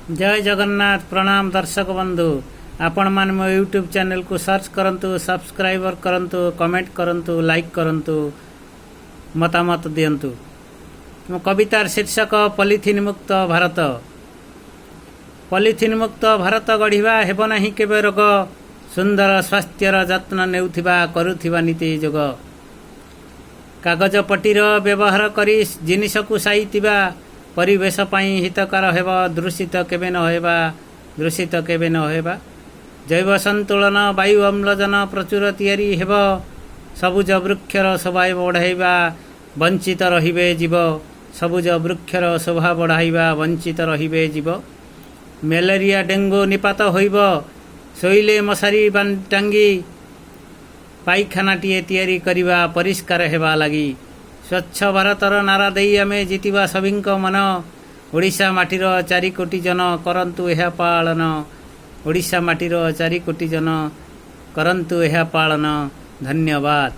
जय जगन्नाथ। प्रणाम दर्शक बंधु। आपण मान मो यूट्यूब चैनल को सर्च करंतु, सब्सक्राइबर करंतु, कमेंट करंतु, लाइक करंतु, मतामत दियंतु। मो कवितार शीर्षक पॉलिथिन मुक्त भारत। पॉलिथिन मुक्त भारत गढ़िबा हेब नाही केबे रोग, सुंदर स्वास्थ्यर जत्न नेउथिबा करुथिबा नीति जोग। कागज पटीर व्यवहार करी जिनिस को साइतिबा, परिवेश पाई हितकार हेबा, दूषित केबे न हेबा, दूषित केबे न हेबा। जैव संतुलन, वायु अम्लजान प्रचुर तैयारी हेब, सबुज वृक्षर शोभा बढ़ाइबा, वंचित रहिबे जीव। सबुज वृक्षर शोभा बढ़ाइबा, वंचित रहिबे जीव। मलेरिया डेंगू निपात होइब, शोइले मशारी टांगी पाइखानाटीए तैयारी करिबा, परिष्कार हेबा लगी। स्वच्छ भारतर नारा देई आमे जितिबा सभिंक मन। ओडिशा माटीर 4 कोटी जन करंतु एहा पालन। ओडिशा माटीर 4 कोटी जन करंतु एहा पालन। धन्यवाद।